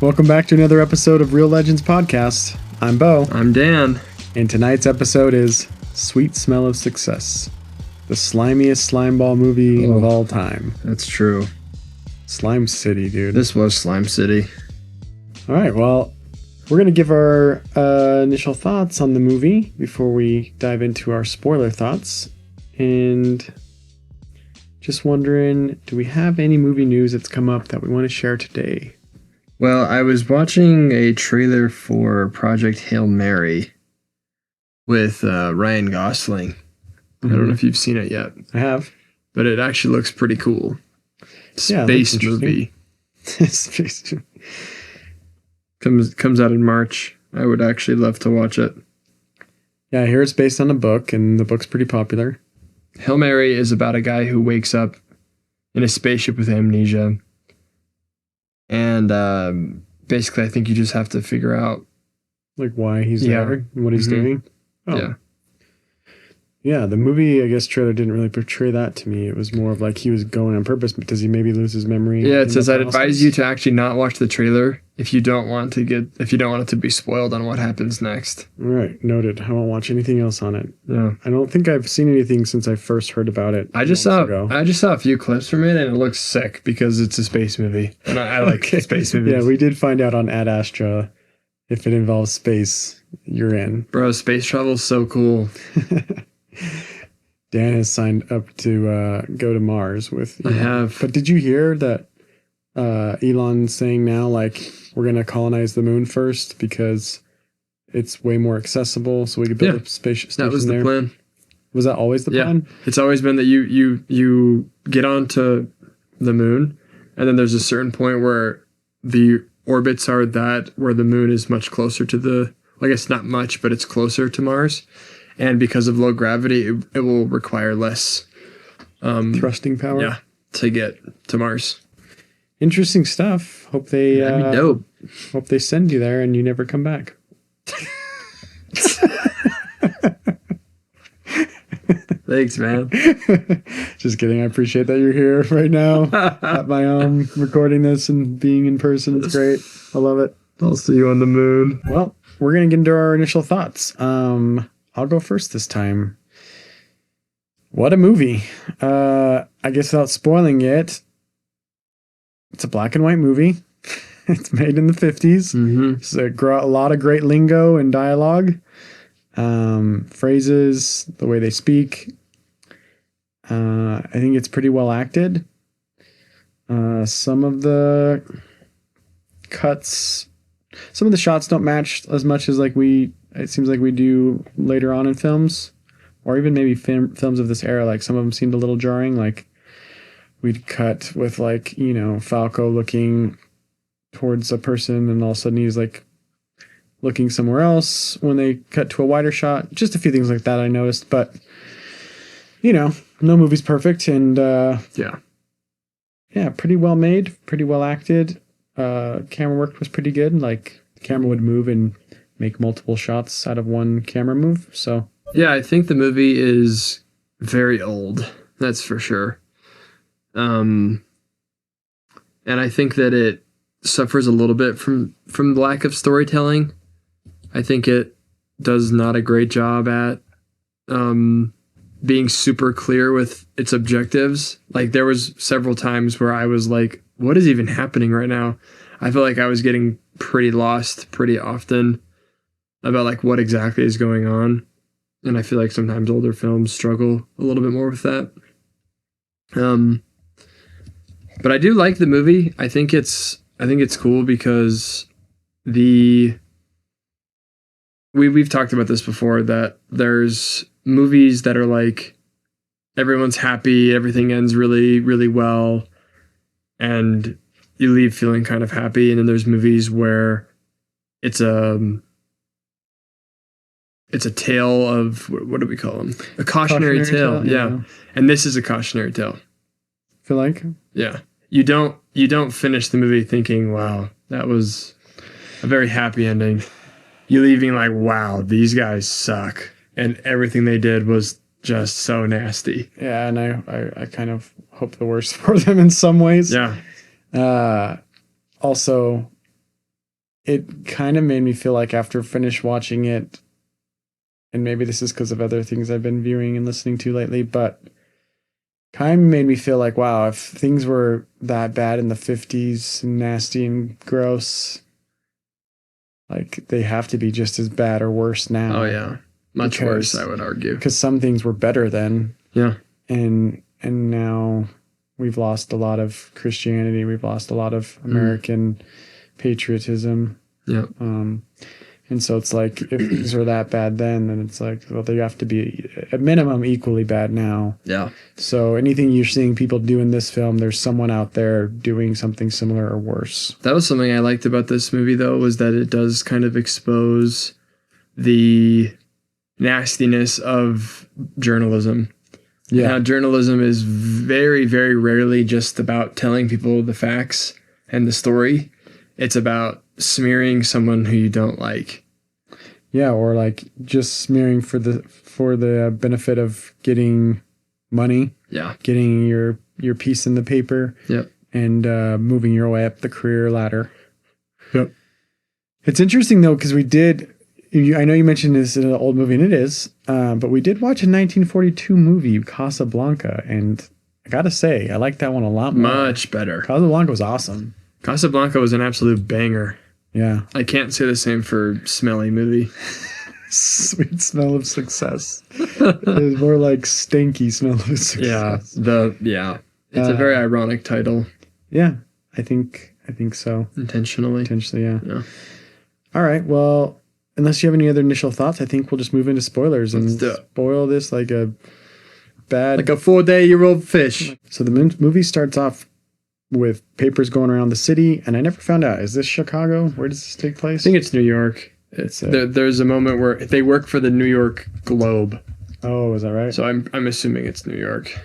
Welcome back to another episode of Real Legends Podcast. I'm Bo. I'm Dan. And tonight's episode is Sweet Smell of Success, the slimiest slimeball movie of all time. That's true. Slime City, dude. This was Slime City. All right, well, we're going to give our initial thoughts on the movie before we dive into our spoiler thoughts. And just wondering, do we have any movie news that's come up that we want to share today? Well, I was watching a trailer for Project Hail Mary with Ryan Gosling. Mm-hmm. I don't know if you've seen it yet. I have. But it actually looks pretty cool. Space movie. Space. Comes out in March. I would actually love to watch it. Yeah, I hear it's based on a book, and the book's pretty popular. Hail Mary is about a guy who wakes up in a spaceship with amnesia. And basically, I think you just have to figure out like why he's there and what he's doing. Oh. Yeah. Yeah, the movie, I guess, trailer didn't really portray that to me. It was more of like he was going on purpose. Does he maybe lose his memory? Yeah, it says I'd advise you to actually not watch the trailer if you don't want it to be spoiled on what happens next. All right, noted. I won't watch anything else on it. Yeah. I don't think I've seen anything since I first heard about it. I just saw a few clips from it, and it looks sick because it's a space movie, and I like space movies. Yeah, we did find out on Ad Astra if it involves space, you're in. Bro, space travel's so cool. Dan has signed up to go to Mars with Elon. I have. But did you hear that Elon's saying now, like, we're going to colonize the moon first because it's way more accessible, so we could build a spaceship station there? That was the plan. Was that always the plan? It's always been that you get onto the moon, and then there's a certain point where the orbits are where the moon is much closer to the, I guess not much, but it's closer to Mars. And because of low gravity, it will require less thrusting power. Yeah, to get to Mars. Interesting stuff. Hope they that'd be dope. Hope they send you there and you never come back. Thanks, man. Just kidding. I appreciate that you're here right now at my home recording this and being in person. It's great. I love it. I'll see you on the moon. Well, we're gonna get into our initial thoughts. I'll go first this time. What a movie. I guess without spoiling it, it's a black and white movie. It's made in the 50s. Mm-hmm. It's a lot of great lingo and dialogue. Phrases, the way they speak. I think it's pretty well acted. Some of the cuts, some of the shots don't match as much as it seems like we do later on in films, or even maybe films of this era. Like some of them seemed a little jarring. Like we'd cut with Falco looking towards a person, and all of a sudden he's like looking somewhere else when they cut to a wider shot. Just a few things like that I noticed, but no movie's perfect, and pretty well made, pretty well acted. Camera work was pretty good. Like the camera would move and make multiple shots out of one camera move. So yeah, I think the movie is very old. That's for sure. And I think that it suffers a little bit from the lack of storytelling. I think it does not a great job at being super clear with its objectives. Like there was several times where I was like, what is even happening right now? I feel like I was getting pretty lost pretty often about like what exactly is going on. And I feel like sometimes older films struggle a little bit more with that. But I do like the movie. I think it's cool because we've talked about this before, that there's movies that are like everyone's happy, everything ends really, really well, and you leave feeling kind of happy. And then there's movies where it's a tale of, what do we call them? A cautionary tale. Yeah. And this is a cautionary tale. Feel like? Yeah. You don't finish the movie thinking, wow, that was a very happy ending. You leave being like, wow, these guys suck. And everything they did was just so nasty. Yeah, and I kind of hope the worst for them in some ways. Yeah. Also, it kind of made me feel like after finished watching it, and maybe this is because of other things I've been viewing and listening to lately, but kind of made me feel like, wow, if things were that bad in the 50s, nasty and gross, like they have to be just as bad or worse now. Oh yeah, much worse, I would argue. Because some things were better then. Yeah. And now we've lost a lot of Christianity. We've lost a lot of American patriotism. Yeah. And so it's like, if things are that bad then it's like, well, they have to be at minimum equally bad now. Yeah. So anything you're seeing people do in this film, there's someone out there doing something similar or worse. That was something I liked about this movie, though, was that it does kind of expose the nastiness of journalism. Yeah. How journalism is very, very rarely just about telling people the facts and the story. It's about smearing someone who you don't like. Yeah, or like just smearing for the benefit of getting money. Yeah. Getting your piece in the paper. Yep. And moving your way up the career ladder. Yep. It's interesting though, because I know you mentioned this in an old movie, and it is, but we did watch a 1942 movie, Casablanca, and I gotta say, I like that one a lot more. Much better. Casablanca was awesome. Casablanca was an absolute banger. Yeah. I can't say the same for Smelly movie. Sweet Smell of Success. It was more like Stinky Smell of Success. Yeah. It's a very ironic title. Yeah, I think so. Intentionally, yeah. All right, well, unless you have any other initial thoughts, I think we'll just move into spoilers and spoil this like a 4-day-old fish. So the movie starts off with papers going around the city, and I never found out, is this Chicago? Where does this take place? I think it's New York. There's a moment where they work for the New York Globe. Oh, is that right? So I'm assuming it's New York.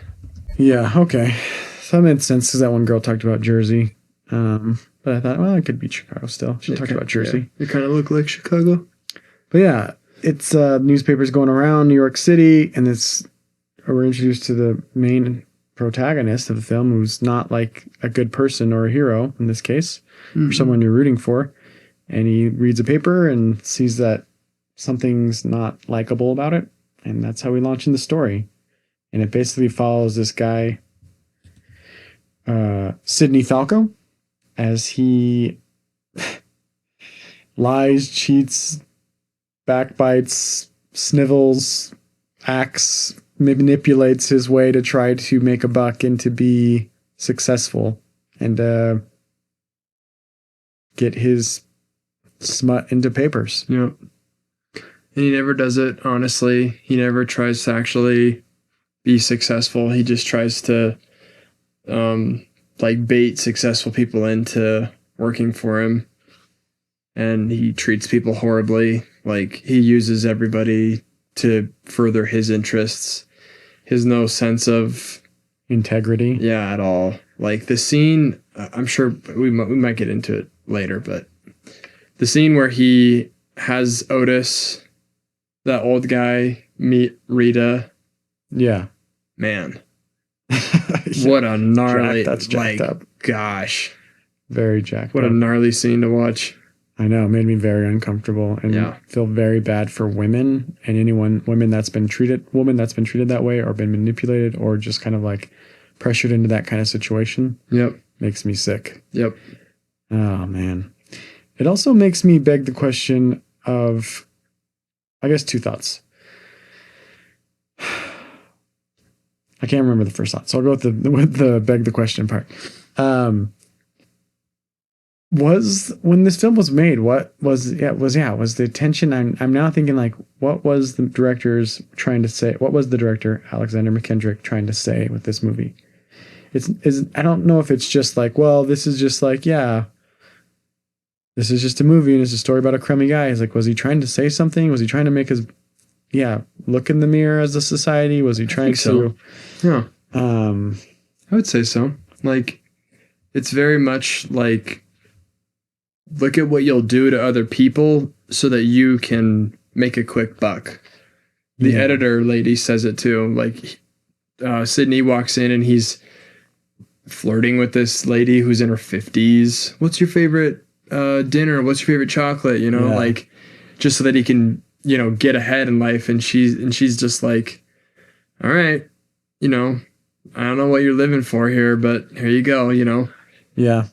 Yeah, okay. So that made sense because that one girl talked about Jersey. But I thought, well, it could be Chicago still. She talked about Jersey. Yeah. It kind of looked like Chicago. But yeah, it's newspapers going around New York City, and we're introduced to the main protagonist of the film, who's not like a good person or a hero in this case, or someone you're rooting for. And he reads a paper and sees that something's not likable about it. And that's how we launch in the story. And it basically follows this guy, Sidney Falco, as he lies, cheats, backbites, snivels, acts, manipulates his way to try to make a buck and to be successful and get his smut into papers. Yep. And he never does it honestly. He never tries to actually be successful. He just tries to bait successful people into working for him. And he treats people horribly. Like, he uses everybody to further his interests. He has no sense of integrity. Yeah, at all. Like the scene, I'm sure we might get into it later, but the scene where he has Otis, that old guy, meet Rita. Yeah. Man. What a gnarly, that's jacked up. Gosh. Very jacked What up. a gnarly scene to watch. I know, it made me very uncomfortable and feel very bad for women and woman that's been treated that way or been manipulated or just kind of like pressured into that kind of situation. Yep. Makes me sick. Yep. Oh, man. It also makes me beg the question of, I guess, two thoughts. I can't remember the first thought, so I'll go with the beg the question part. When this film was made, what was the tension? I'm now thinking like, what was the director Alexander Mackendrick trying to say with this movie? I don't know if it's just like, well, this is just like, yeah, this is just a movie and it's a story about a crummy guy. It's like, was he trying to say something? Was he trying to make look in the mirror as a society? Was he trying to? Yeah. I would say so. Like, it's very much like, look at what you'll do to other people so that you can make a quick buck. The editor lady says it too. Like, Sidney walks in and he's flirting with this lady who's in her 50s. What's your favorite dinner? What's your favorite chocolate? You know, Yeah. like just so that he can, you know, get ahead in life. And she's just like, all right, you know, I don't know what you're living for here, but here you go, you know. Yeah.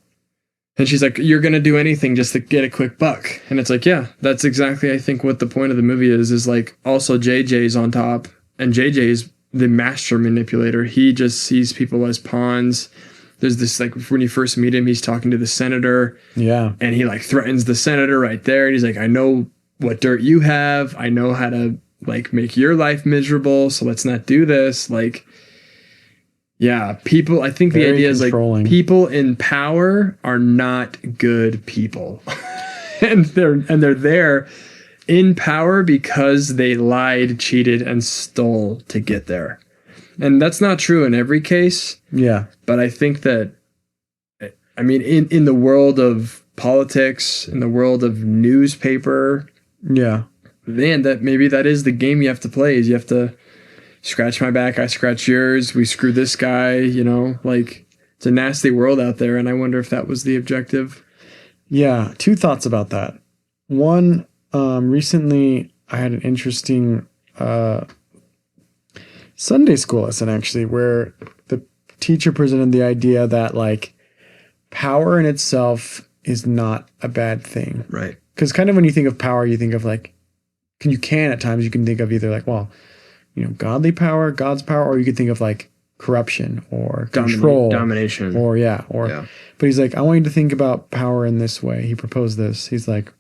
And she's like, you're going to do anything just to get a quick buck. And it's like, yeah, that's exactly, I think, what the point of the movie is like, also JJ's on top. And JJ's the master manipulator. He just sees people as pawns. There's this, like, when you first meet him, he's talking to the senator. Yeah. And he, like, threatens the senator right there. And he's like, I know what dirt you have. I know how to, like, make your life miserable. So let's not do this. Like, yeah, people, I think the Very idea is like controlling. people in power are not good people. and they're there in power because they lied, cheated, and stole to get there. And that's not true in every case. Yeah. But I think that, I mean, in the world of politics, in the world of newspaper, Yeah. man, that maybe that is the game you have to play. Is you have to scratch my back, I scratch yours, we screw this guy, you know, like it's a nasty world out there. And I wonder if that was the objective. Yeah. Two thoughts about that. One, recently I had an interesting Sunday school lesson actually, where the teacher presented the idea that like power in itself is not a bad thing. Right. Because kind of when you think of power, you think of like, at times you can think of either like, well, you know, godly power, God's power, or you could think of like corruption or control, domination, but he's like, I want you to think about power in this way. He proposed this. He's like,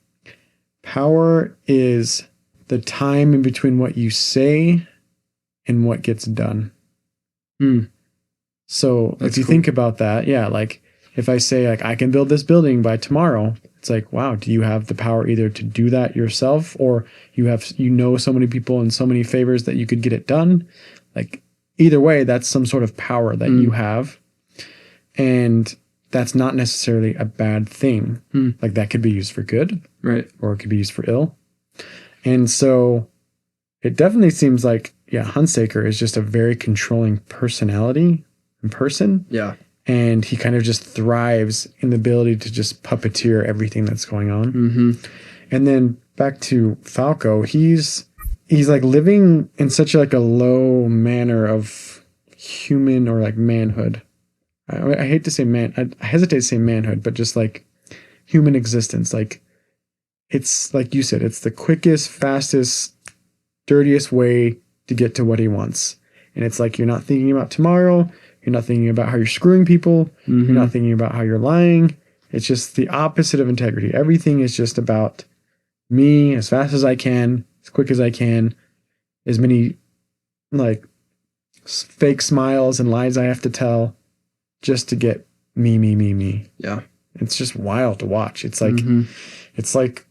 power is the time in between what you say and what gets done. So That's if you cool. think about that, yeah, like if I say like, I can build this building by tomorrow, it's like, wow, do you have the power either to do that yourself, or you know so many people and so many favors that you could get it done? Like either way, that's some sort of power that you have. And that's not necessarily a bad thing. Like that could be used for good, right? Or it could be used for ill. And so it definitely seems like, yeah, Hunsecker is just a very controlling personality in person. Yeah. And he kind of just thrives in the ability to just puppeteer everything that's going on. Mm-hmm. And then back to Falco, he's like living in such like a low manner of human or like manhood. I hate to say I hesitate to say manhood, but just like human existence. Like it's like you said, it's the quickest, fastest, dirtiest way to get to what he wants. And it's like, you're not thinking about tomorrow. You're not thinking about how you're screwing people. You're not thinking about how you're lying. It's just the opposite of integrity. Everything is just about me as fast as I can, as quick as I can, as many like fake smiles and lies I have to tell just to get me. Yeah. It's just wild to watch. It's like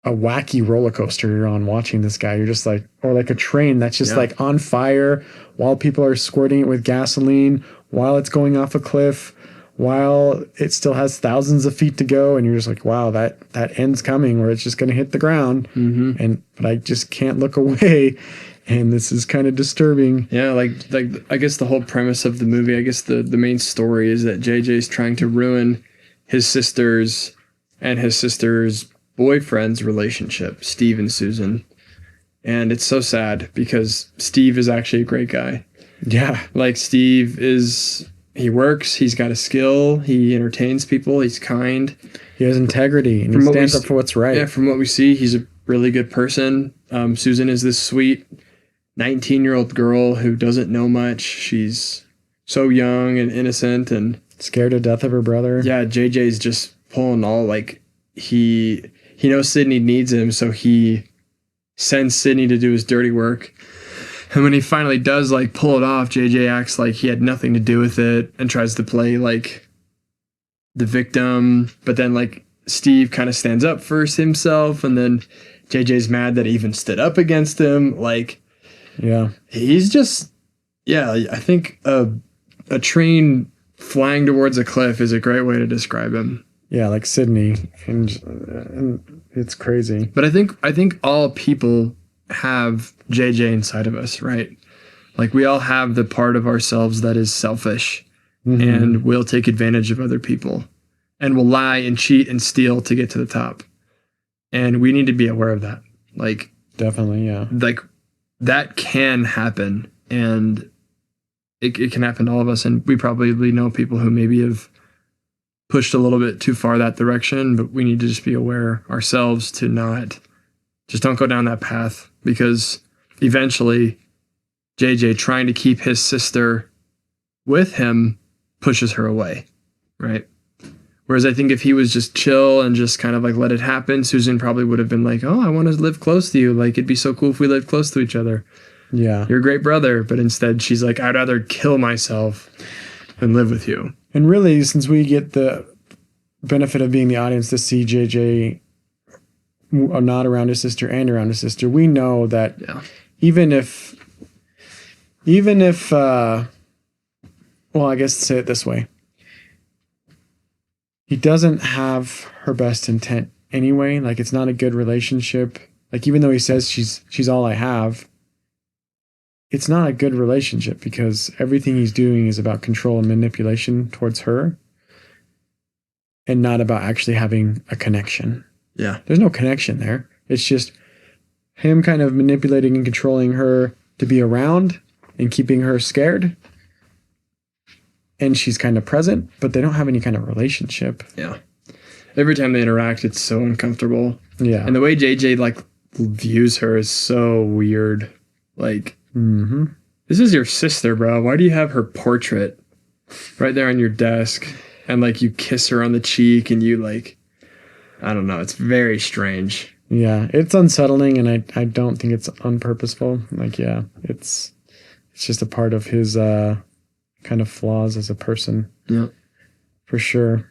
a wacky roller coaster you're on watching this guy. You're just like, or like a train that's just like on fire while people are squirting it with gasoline, while it's going off a cliff, while it still has thousands of feet to go. And you're just like, wow, that end's coming where it's just going to hit the ground. But I just can't look away. And this is kind of disturbing. Yeah. Like I guess the whole premise of the movie, I guess the main story is that JJ's trying to ruin his sister's and his sister's boyfriend's relationship, Steve and Susan. And it's so sad because Steve is actually a great guy. Yeah. Like Steve he works, he's got a skill, he entertains people, he's kind. He has integrity and he stands up for what's right. Yeah, from what we see, he's a really good person. Susan is this sweet 19-year-old girl who doesn't know much. She's so young and innocent and scared to death of her brother. Yeah, JJ's just pulling all like he knows Sidney needs him, so he sends Sidney to do his dirty work. And when he finally does like pull it off, JJ acts like he had nothing to do with it and tries to play like the victim. But then like Steve kind of stands up for himself, and then JJ's mad that he even stood up against him. Like, yeah, he's just, I think a train flying towards a cliff is a great way to describe him. Yeah, like Sidney, and it's crazy. But I think all people have JJ inside of us, right? Like we all have the part of ourselves that is selfish and will take advantage of other people. and will lie and cheat and steal to get to the top. And we need to be aware of that. Like, definitely, yeah. Like, that can happen, and it can happen to all of us. And we probably know people who maybe have pushed a little bit too far that direction, but we need to just be aware ourselves to just don't go down that path, because eventually JJ, trying to keep his sister with him, pushes her away, right? Whereas I think if he was just chill and just kind of like let it happen, Susan probably would have been like, oh, I want to live close to you. Like, it'd be so cool if we lived close to each other. Yeah. You're a great brother. But instead she's like, I'd rather kill myself than live with you. And really, since we get the benefit of being the audience to see JJ not around his sister and around his sister, we know that even if well, I guess say it this way. He doesn't have her best intent anyway. Like, it's not a good relationship. Like, even though he says she's all I have, it's not a good relationship, because everything he's doing is about control and manipulation towards her, and not about actually having a connection. Yeah. There's no connection there. It's just him kind of manipulating and controlling her to be around and keeping her scared. And she's kind of present, but they don't have any kind of relationship. Yeah. Every time they interact, it's so uncomfortable. Yeah. And the way JJ like views her is so weird. Like, this is your sister, bro. Why do you have her portrait right there on your desk? And like, you kiss her on the cheek, and you like, I don't know. It's very strange. Yeah. It's unsettling, and I don't think it's unpurposeful. Like, yeah, it's just a part of his kind of flaws as a person. Yeah. For sure.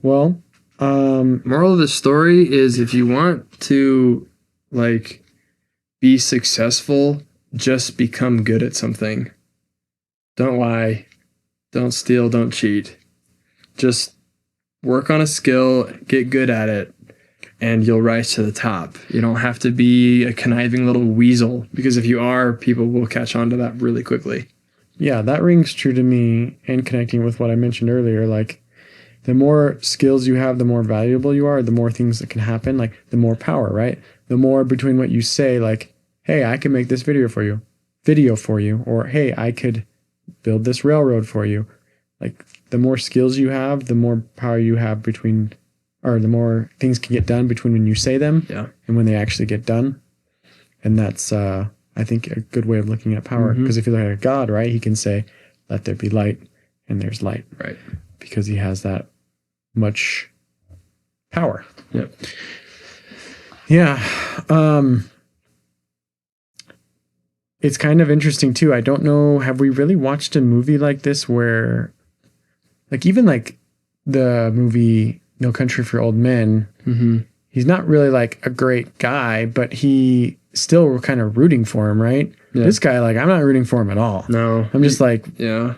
Well, moral of the story is, if you want to like be successful, just become good at something. Don't lie, don't steal, don't cheat. Just work on a skill, get good at it, and you'll rise to the top. You don't have to be a conniving little weasel, because if you are, people will catch on to that really quickly. Yeah, that rings true to me, and connecting with what I mentioned earlier, like, the more skills you have, the more valuable you are, the more things that can happen, like the more power, right? The more between what you say, like, hey, I can make this video for you, or hey, I could build this railroad for you. Like, the more skills you have, the more power you have between, or the more things can get done between when you say them and when they actually get done. And that's, I think, a good way of looking at power. Because if you look at God, right, he can say, let there be light, and there's light. Right. Because he has that much power. Yep. Yeah. It's kind of interesting too. I don't know, have we really watched a movie like this where, like, even like the movie No Country for Old Men, he's not really like a great guy, but he still kind of rooting for him, right? Yeah. This guy, like, I'm not rooting for him at all. No. I'm just like, yeah.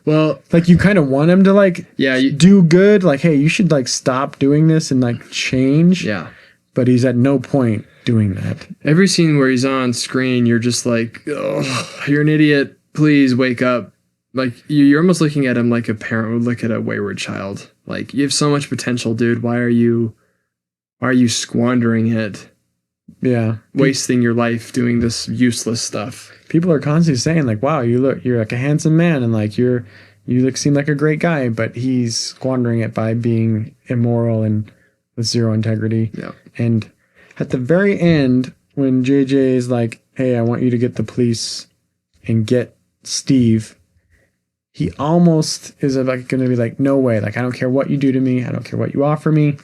Well, like, you kind of want him to like do good. Like, hey, you should like stop doing this and like change. Yeah. But he's at no point doing that. Every scene where he's on screen, you're just like, oh, you're an idiot. Please wake up. Like, you're almost looking at him like a parent would look at a wayward child. Like, you have so much potential, dude. Why are you squandering it? Yeah. Wasting your life doing this useless stuff. People are constantly saying like, wow, you're like a handsome man, and like you seem like a great guy, but he's squandering it by being immoral and with zero integrity. Yeah. And at the very end, when JJ is like, hey, I want you to get the police and get Steve, he almost is like going to be like, no way. Like, I don't care what you do to me. I don't care what you offer me.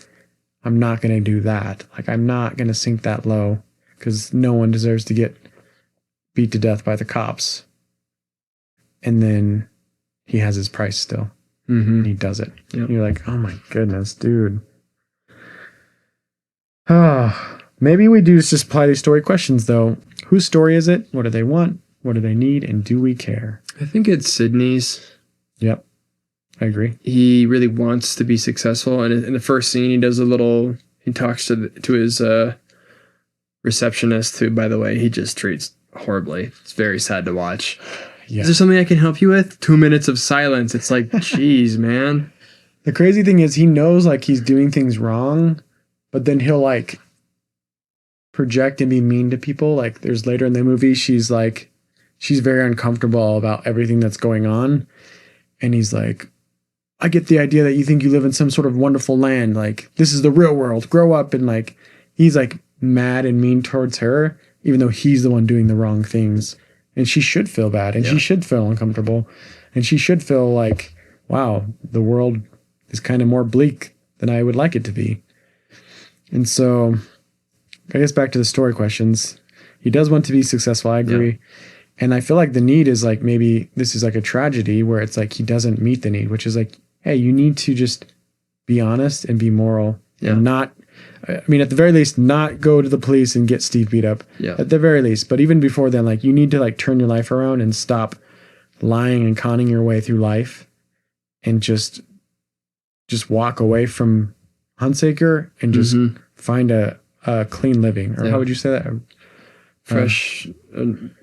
I'm not going to do that. Like, I'm not going to sink that low, because no one deserves to get beat to death by the cops. And then he has his price still. And he does it. Yep. You're like, oh my goodness, dude. Maybe we do just apply these story questions, though. Whose story is it? What do they want? What do they need? And do we care? I think it's Sidney's. Yep. I agree. He really wants to be successful. And in the first scene, he talks to his receptionist, who, by the way, he just treats horribly. It's very sad to watch. Yeah. Is there something I can help you with? 2 minutes of silence. It's like, geez, man. The crazy thing is he knows like he's doing things wrong, but then he'll like project and be mean to people. Like there's later in the movie, she's very uncomfortable about everything that's going on. And he's like, I get the idea that you think you live in some sort of wonderful land. Like this is the real world. Grow up. And like, he's like mad and mean towards her, even though he's the one doing the wrong things. And she should feel bad and she should feel uncomfortable and she should feel like, wow, the world is kind of more bleak than I would like it to be. And so I guess back to the story questions. He does want to be successful. I agree. Yeah. And I feel like the need is like, maybe this is like a tragedy where it's like he doesn't meet the need, which is like, hey, you need to just be honest and be moral and not, I mean, at the very least, not go to the police and get Steve beat up. Yeah. At the very least. But even before then, like you need to like turn your life around and stop lying and conning your way through life and just walk away from Hunsecker and just find a clean living. Or how would you say that? Fresh,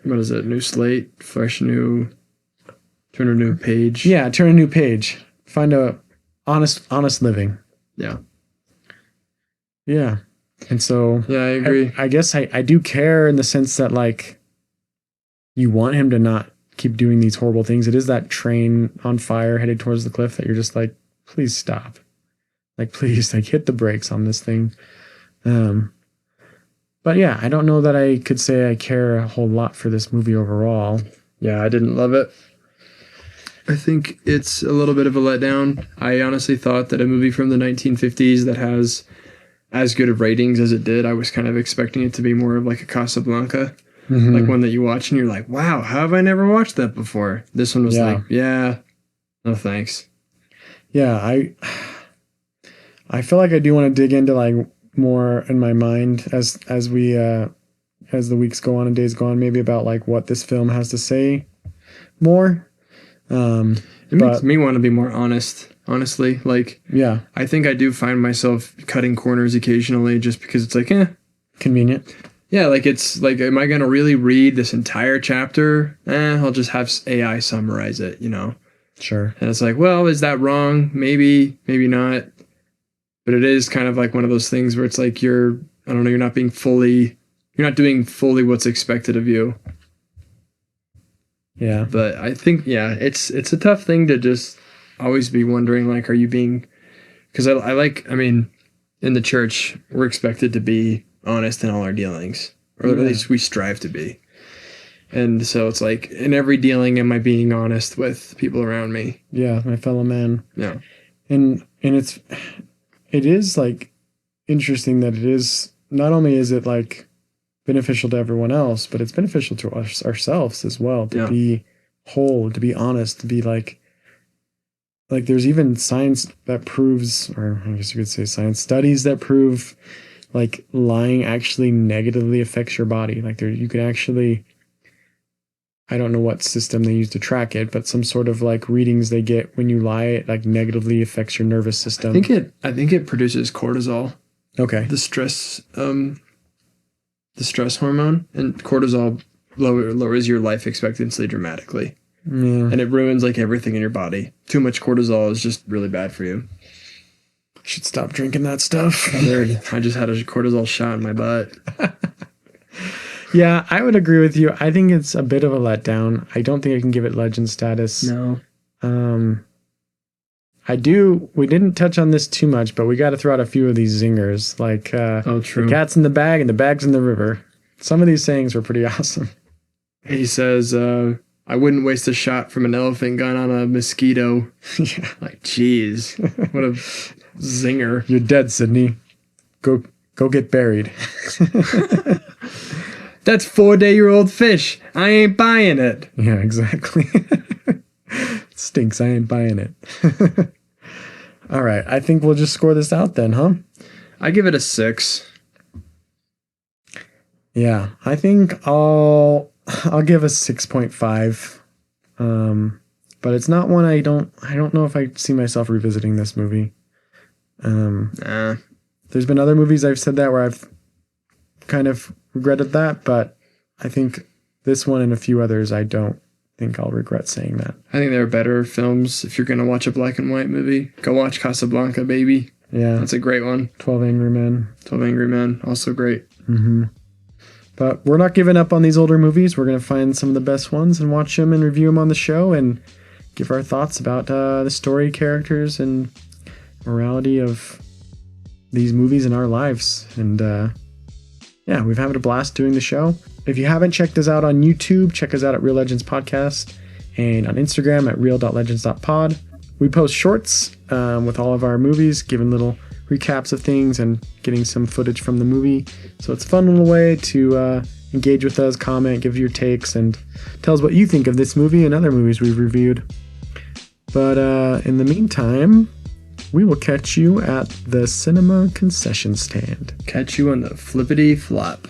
what is it? New slate, fresh new, turn a new page. Yeah, turn a new page. Find a honest living. Yeah. Yeah. And so yeah, I agree. I guess I do care in the sense that like you want him to not keep doing these horrible things. It is that train on fire headed towards the cliff that you're just like, please stop. Like, please, like hit the brakes on this thing. But yeah, I don't know that I could say I care a whole lot for this movie overall. Yeah, I didn't love it. I think it's a little bit of a letdown. I honestly thought that a movie from the 1950s that has as good of ratings as it did, I was kind of expecting it to be more of like a Casablanca. Like one that you watch and you're like, wow, how have I never watched that before? This one was like, yeah, no thanks. Yeah, I feel like I do want to dig into like more in my mind as the weeks go on and days go on, maybe about like what this film has to say more. It makes me want to be more honest, honestly. Like, yeah, I think I do find myself cutting corners occasionally just because it's like, convenient. Yeah, like it's like, am I going to really read this entire chapter? I'll just have AI summarize it, you know? Sure. And it's like, well, is that wrong? Maybe not. But it is kind of like one of those things where it's like you're not doing fully what's expected of you. Yeah. But I think, it's a tough thing to just always be wondering, like, are you being, because I mean, in the church, we're expected to be honest in all our dealings, or at least we strive to be. And so it's like, in every dealing, am I being honest with people around me? Yeah, my fellow man. Yeah. And it is like interesting that it is, not only is it like beneficial to everyone else, but it's beneficial to ourselves as well, to be whole, to be honest, to be like there's even science that proves, or I guess you could say science studies that prove like lying actually negatively affects your body. Like you can actually, I don't know what system they use to track it, but some sort of like readings they get when you lie, it like negatively affects your nervous system. I think it produces cortisol. Okay. The stress hormone, and cortisol lowers your life expectancy dramatically. Yeah. And it ruins like everything in your body. Too much cortisol is just really bad for you. Should stop drinking that stuff. I just had a cortisol shot in my butt. Yeah, I would agree with you. I think it's a bit of a letdown. I don't think I can give it legend status. No. We didn't touch on this too much, but we got to throw out a few of these zingers. Like, true. The cat's in the bag and the bag's in the river. Some of these sayings were pretty awesome. He says, I wouldn't waste a shot from an elephant gun on a mosquito. Yeah. Like, geez, what a zinger. You're dead, Sidney. Go get buried. That's 4-day-old fish. I ain't buying it. Yeah, exactly. Stinks. I ain't buying it. All right. I think we'll just score this out then, huh? I give it a 6. Yeah, I think I'll give a 6.5. But it's not one I don't know if I see myself revisiting this movie. There's been other movies I've said that where I've kind of regretted that, but I think this one and a few others I don't think I'll regret saying that. I think there are better films. If you're going to watch a black and white movie, go watch Casablanca, baby. Yeah. That's a great one. 12 Angry Men. 12 Angry Men, also great. Mm-hmm. But we're not giving up on these older movies. We're going to find some of the best ones and watch them and review them on the show and give our thoughts about the story, characters, and morality of these movies in our lives. And yeah, we've had a blast doing the show. If you haven't checked us out on YouTube, check us out at Real Legends Podcast and on Instagram at real.legends.pod. We post shorts with all of our movies, giving little recaps of things and getting some footage from the movie. So it's a fun little way to engage with us, comment, give your takes, and tell us what you think of this movie and other movies we've reviewed. But in the meantime, we will catch you at the cinema concession stand. Catch you on the flippity flop.